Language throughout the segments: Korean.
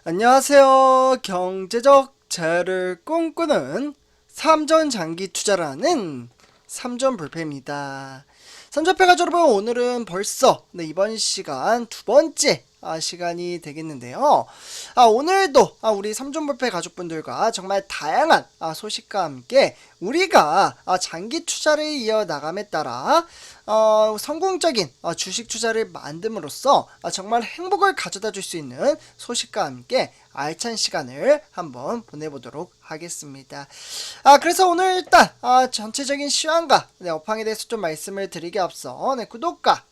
안녕하세요. 경제적 자유를 꿈꾸는 삼전 장기 투자라는 삼전불패입니다. 삼전패가 여러분, 오늘은 벌써 이번 시간 두 번째 시간이 되겠는데요. 오늘도 우리 삼전불패 가족분들과 정말 다양한 소식과 함께 우리가 장기 투자를 이어나감에 따라 성공적인 주식 투자를 만듦으로써 정말 행복을 가져다 줄 수 있는 소식과 함께 알찬 시간을 한번 보내보도록 하겠습니다. 그래서 오늘 일단 전체적인 시황과 업황에 대해서 좀 말씀을 드리기 앞서 구독과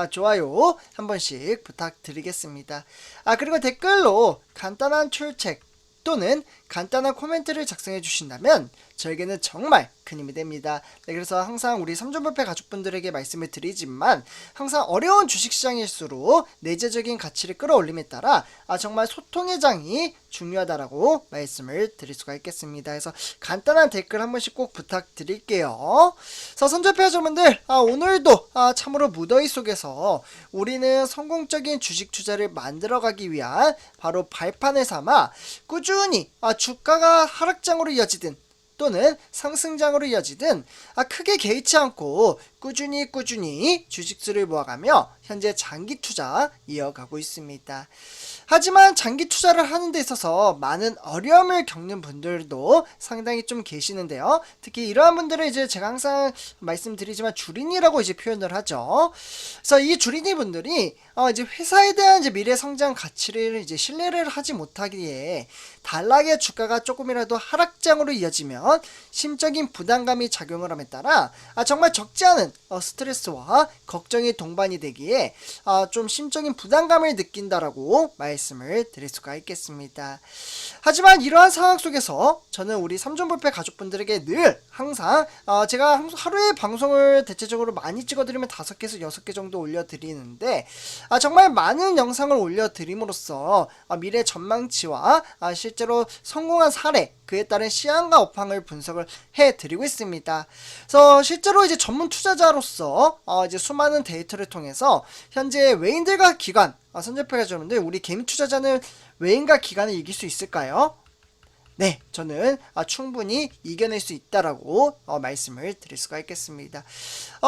좋아요 한 번씩 부탁드리겠습니다. 그리고 댓글로 간단한 출첵 또는 간단한 코멘트를 작성해 주신다면 저에게는 정말 큰 힘이 됩니다. 그래서 항상 우리 삼전불패 가족분들에게 말씀을 드리지만 항상 어려운 주식시장일수록 내재적인 가치를 끌어올림에 따라 정말 소통의 장이 중요하다라고 말씀을 드릴 수가 있겠습니다. 그래서 간단한 댓글 한 번씩 꼭 부탁드릴게요. 그래서 삼전불패 가족분들, 오늘도 참으로 무더위 속에서 우리는 성공적인 주식 투자를 만들어가기 위한 바로 발판을 삼아 꾸준히 주가가 하락장으로 이어지든 또는 상승장으로 이어지든 크게 개의치 않고 꾸준히 주식수를 모아가며 현재 장기 투자 이어가고 있습니다. 하지만 장기 투자를 하는 데 있어서 많은 어려움을 겪는 분들도 상당히 좀 계시는데요. 특히 이러한 분들은 이제 제가 항상 말씀드리지만 주린이라고 이제 표현을 하죠. 그래서 이 주린이 분들이 이제 회사에 대한 이제 미래 성장 가치를 이제 신뢰를 하지 못하기에 단락의 주가가 조금이라도 하락장으로 이어지면 심적인 부담감이 작용을 함에 따라 정말 적지 않은 스트레스와 걱정이 동반이 되기에 좀 심적인 부담감을 느낀다라고 말씀을 드릴 수가 있겠습니다. 하지만 이러한 상황 속에서 저는 우리 삼전불패 가족분들에게 늘 항상 제가 하루에 방송을 대체적으로 많이 찍어드리면 5개에서 6개 정도 올려드리는데 정말 많은 영상을 올려드림으로써 미래 전망치와 실제로 성공한 사례, 그에 따른 시황과 업황을 분석을 해드리고 있습니다. 그래서 실제로 이제 전문 투자자로서 이제 수많은 데이터를 통해서 현재 외인들과 기관, 삼전불패 가족분들, 우리 개미 투자자는 외인과 기관을 이길 수 있을까요? 네, 저는 충분히 이겨낼 수 있다라고 말씀을 드릴 수가 있겠습니다.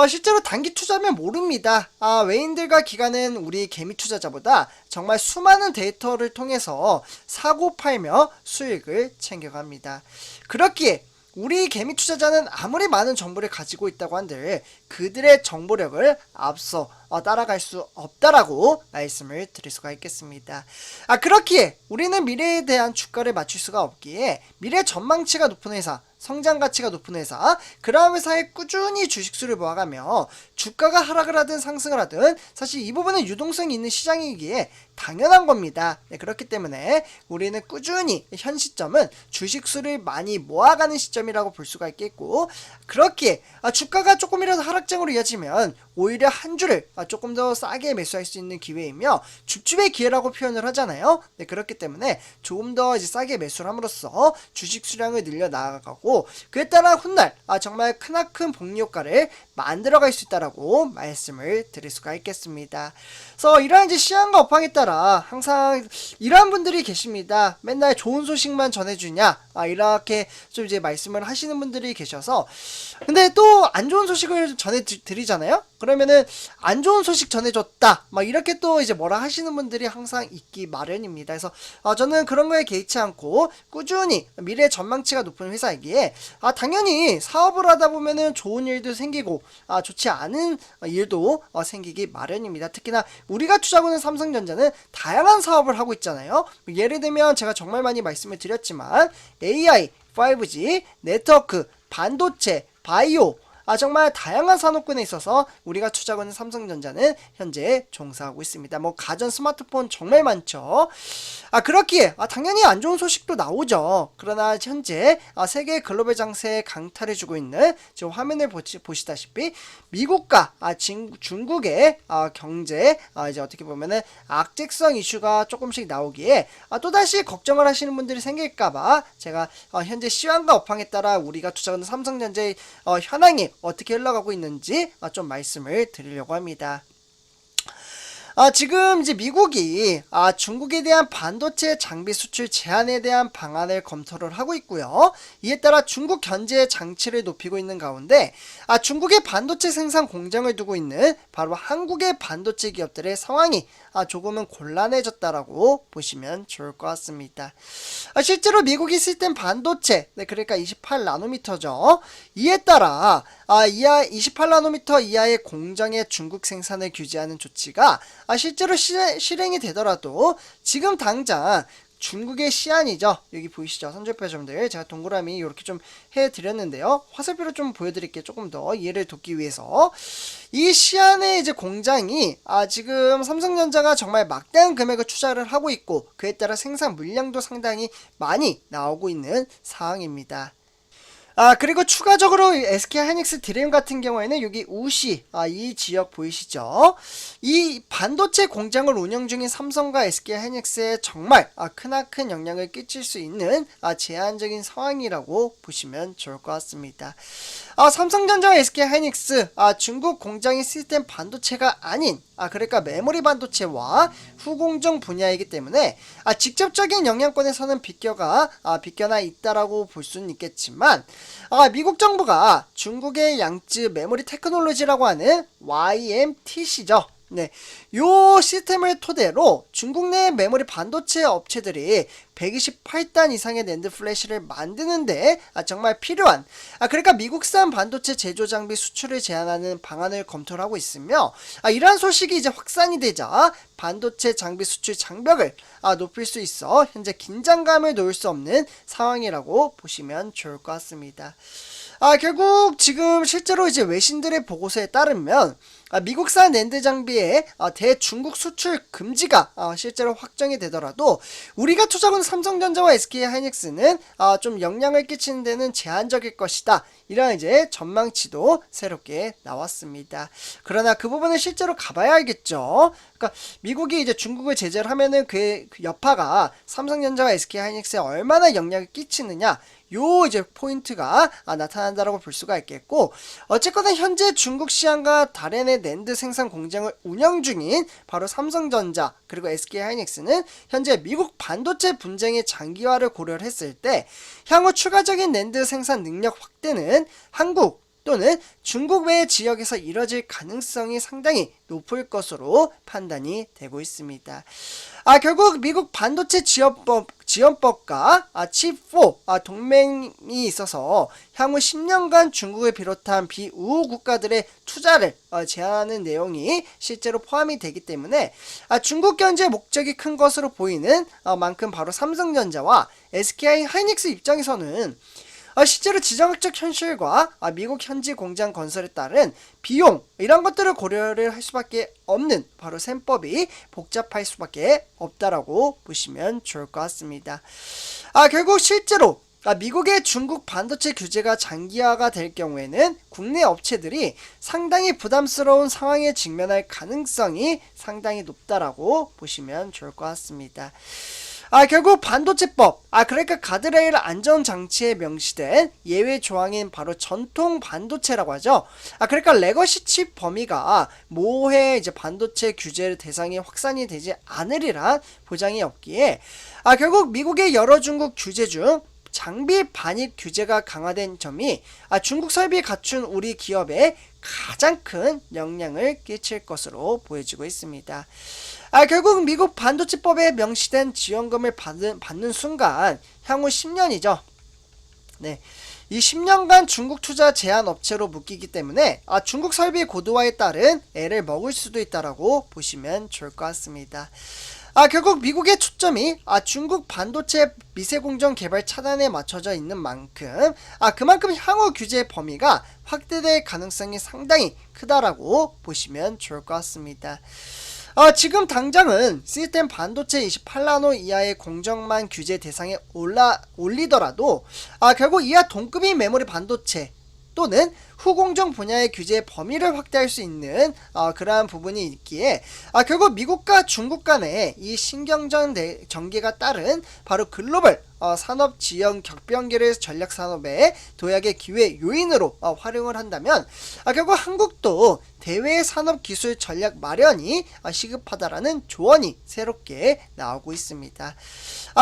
실제로 단기 투자면 모릅니다. 외인들과 기관은 우리 개미 투자자보다 정말 수많은 데이터를 통해서 사고 팔며 수익을 챙겨갑니다. 그렇기에 우리 개미 투자자는 아무리 많은 정보를 가지고 있다고 한들 그들의 정보력을 앞서 따라갈 수 없다라고 말씀을 드릴 수가 있겠습니다. 그렇기에 우리는 미래에 대한 주가를 맞출 수가 없기에 미래 전망치가 높은 회사, 성장 가치가 높은 회사, 그러한 회사에 꾸준히 주식수를 모아가며 주가가 하락을 하든 상승을 하든 사실 이 부분은 유동성이 있는 시장이기에 당연한 겁니다. 그렇기 때문에 우리는 꾸준히 현 시점은 주식수를 많이 모아가는 시점이라고 볼 수가 있겠고, 그렇기에 주가가 조금이라도 하락장으로 이어지면 오히려 한 주를 조금 더 싸게 매수할 수 있는 기회이며 줍줍의 기회라고 표현을 하잖아요. 그렇기 때문에 조금 더 이제 싸게 매수를 함으로써 주식 수량을 늘려 나아가고 그에 따라 훗날 정말 크나큰 복리 효과를 만들어갈 수 있다라고 말씀을 드릴 수가 있겠습니다. 그래서 이러한 이제 시황과 업황에 따라 항상 이러한 분들이 계십니다. 맨날 좋은 소식만 전해주냐, 이렇게 좀 이제 말씀을 하시는 분들이 계셔서, 근데 또 안 좋은 소식을 전해드리잖아요. 그러면은 안 좋은 소식 전해줬다 막 이렇게 또 이제 뭐라 하시는 분들이 항상 있기 마련입니다. 그래서 저는 그런 거에 개의치 않고 꾸준히 미래 전망치가 높은 회사이기에 당연히 사업을 하다 보면은 좋은 일도 생기고 좋지 않은 일도 생기기 마련입니다. 특히나 우리가 투자하는 삼성전자는 다양한 사업을 하고 있잖아요. 예를 들면 제가 정말 많이 말씀을 드렸지만 AI, 5G, 네트워크, 반도체, 바이오, 정말 다양한 산업군에 있어서 우리가 투자하는 삼성전자는 현재 종사하고 있습니다. 뭐 가전 스마트폰 정말 많죠. 그렇기에 당연히 안 좋은 소식도 나오죠. 그러나 현재 세계 글로벌 장세에 강타를 주고 있는 지금 화면을 보시다시피 미국과 중국의 경제 이제 어떻게 보면은 악재성 이슈가 조금씩 나오기에 또다시 걱정을 하시는 분들이 생길까봐 제가 현재 시황과 업황에 따라 우리가 투자하는 삼성전자의 현황이 어떻게 흘러가고 있는지 좀 말씀을 드리려고 합니다. 지금 이제 미국이 중국에 대한 반도체 장비 수출 제한에 대한 방안을 검토를 하고 있고요. 이에 따라 중국 견제 장치를 높이고 있는 가운데 중국의 반도체 생산 공장을 두고 있는 바로 한국의 반도체 기업들의 상황이 조금은 gon란해졌다라고 보시면 좋을 것 같습니다. 실제로 미국이 시스템 반도체, 그러니까 28나노미터죠. 이에 따라 이하 28나노미터 이하의 공정의 중국 생산을 규제하는 조치가 실제로 실행이 되더라도 지금 당장 중국의 시안이죠. 여기 보이시죠? 선조표점들 제가 동그라미 이렇게 좀 해드렸는데요. 화살표로 좀 보여드릴게요. 조금 더 이해를 돕기 위해서. 이 시안의 이제 공장이 지금 삼성전자가 정말 막대한 금액을 투자를 하고 있고 그에 따라 생산 물량도 상당히 많이 나오고 있는 상황입니다. 그리고 추가적으로 SK하이닉스 드림 같은 경우에는 여기 우시 이 지역 보이시죠? 이 반도체 공장을 운영 중인 삼성과 SK하이닉스에 정말 크나큰 영향을 끼칠 수 있는 제한적인 상황이라고 보시면 좋을 것 같습니다. 삼성전자와 SK하이닉스 중국 공장이 시스템 반도체가 아닌 그러니까 메모리 반도체와 후공정 분야이기 때문에 직접적인 영향권에서는 비껴나 있다라고 볼 수는 있겠지만 미국 정부가 중국의 양쯔 메모리 테크놀로지라고 하는 YMTC죠. 네, 요 시스템을 토대로 중국 내 메모리 반도체 업체들이 128단 이상의 낸드 플래시를 만드는데 정말 필요한 그러니까 미국산 반도체 제조 장비 수출을 제한하는 방안을 검토를 하고 있으며 이러한 소식이 이제 확산이 되자 반도체 장비 수출 장벽을 높일 수 있어 현재 긴장감을 놓을 수 없는 상황이라고 보시면 좋을 것 같습니다. 결국 지금 실제로 이제 외신들의 보고서에 따르면 미국산 낸드 장비의 대중국 수출 금지가 실제로 확정이 되더라도 우리가 투자하는 삼성전자와 SK하이닉스는 좀 영향을 끼치는 데는 제한적일 것이다. 이런 이제 전망치도 새롭게 나왔습니다. 그러나 그 부분은 실제로 가봐야 알겠죠. 그러니까 미국이 이제 중국을 제재를 하면은 그 여파가 삼성전자와 SK하이닉스에 얼마나 영향을 끼치느냐. 요 이제 포인트가 나타난다라고 볼 수가 있겠고 어쨌거나 현재 중국 시안과 다른의 낸드 생산 공장을 운영 중인 바로 삼성전자 그리고 SK하이닉스는 현재 미국 반도체 분쟁의 장기화를 고려를 했을 때 향후 추가적인 낸드 생산 능력 확대는 한국 또는 중국 외 지역에서 이뤄질 가능성이 상당히 높을 것으로 판단이 되고 있습니다. 결국 미국 반도체 지원법과 칩4 동맹이 있어서 향후 10년간 중국을 비롯한 비우호 국가들의 투자를 제한하는 내용이 실제로 포함이 되기 때문에 중국 견제 목적이 큰 것으로 보이는 만큼 바로 삼성전자와 SK하이닉스 입장에서는 실제로 지정학적 현실과 미국 현지 공장 건설에 따른 비용 이런 것들을 고려를 할 수밖에 없는 바로 셈법이 복잡할 수밖에 없다라고 보시면 좋을 것 같습니다. 결국 실제로 미국의 중국 반도체 규제가 장기화가 될 경우에는 국내 업체들이 상당히 부담스러운 상황에 직면할 가능성이 상당히 높다라고 보시면 좋을 것 같습니다. 결국 반도체법, 그러니까 가드레일 안전장치에 명시된 예외 조항인 바로 전통 반도체라고 하죠. 그러니까 레거시 칩 범위가 모해 이제 반도체 규제 대상이 확산이 되지 않으리란 보장이 없기에 결국 미국의 여러 중국 규제 중 장비 반입 규제가 강화된 점이 중국 설비 갖춘 우리 기업에 가장 큰 영향을 끼칠 것으로 보여지고 있습니다. 결국 미국 반도체법에 명시된 지원금을 받는 순간 향후 10년이죠. 네, 이 10년간 중국 투자 제한 업체로 묶이기 때문에 중국 설비 고도화에 따른 애를 먹을 수도 있다라고 보시면 좋을 것 같습니다. 결국 미국의 초점이 중국 반도체 미세공정 개발 차단에 맞춰져 있는 만큼 그만큼 향후 규제 범위가 확대될 가능성이 상당히 크다라고 보시면 좋을 것 같습니다. 지금 당장은 시스템 반도체 28나노 이하의 공정만 규제 대상에 올리더라도 결국 이하 동급인 메모리 반도체 또는 후공정 분야의 규제의 범위를 확대할 수 있는 그러한 부분이 있기에 결국 미국과 중국 간의 이 신경전 전개가 따른 바로 글로벌 산업 지형 격변기를 전략 산업의 도약의 기회 요인으로 활용을 한다면 결국 한국도 대외 산업 기술 전략 마련이 시급하다라는 조언이 새롭게 나오고 있습니다.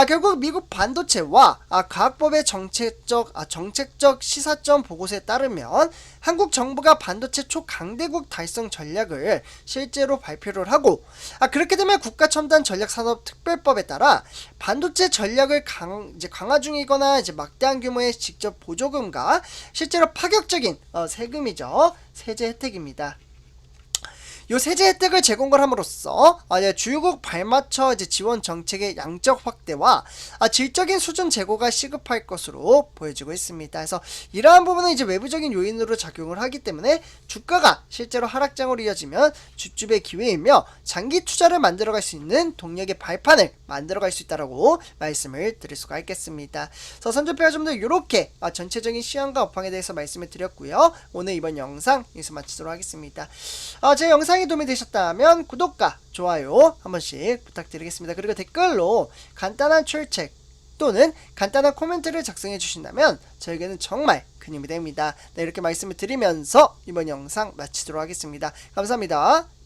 결국 미국 반도체와 과학법의 정책적 시사점 보고서에 따르면 한국 정부가 반도체 초강대국 달성 전략을 실제로 발표를 하고 그렇게 되면 국가첨단 전략산업특별법에 따라 반도체 전략을 강화 중이거나 막대한 규모의 직접 보조금과 실제로 파격적인 세금이죠. 세제 혜택입니다. 요 세제 혜택을 제공을 함으로써 주요국 발맞춰 지원 정책의 양적 확대와 질적인 수준 제고가 시급할 것으로 보여지고 있습니다. 그래서 이러한 부분은 외부적인 요인으로 작용을 하기 때문에 주가가 실제로 하락장으로 이어지면 줍줍의 기회이며 장기 투자를 만들어갈 수 있는 동력의 발판을 만들어갈 수 있다라고 말씀을 드릴 수가 있겠습니다. 그래서 선조표가 좀 더 이렇게 전체적인 시황과 업황에 대해서 말씀을 드렸고요. 오늘 이번 영상 여기서 마치도록 하겠습니다. 제 영상이 도움이 되셨다면 구독과 좋아요 한 번씩 부탁드리겠습니다. 그리고 댓글로 간단한 출첵 또는 간단한 코멘트를 작성해 주신다면 저에게는 정말 큰 힘이 됩니다. 네, 이렇게 말씀을 드리면서 이번 영상 마치도록 하겠습니다. 감사합니다.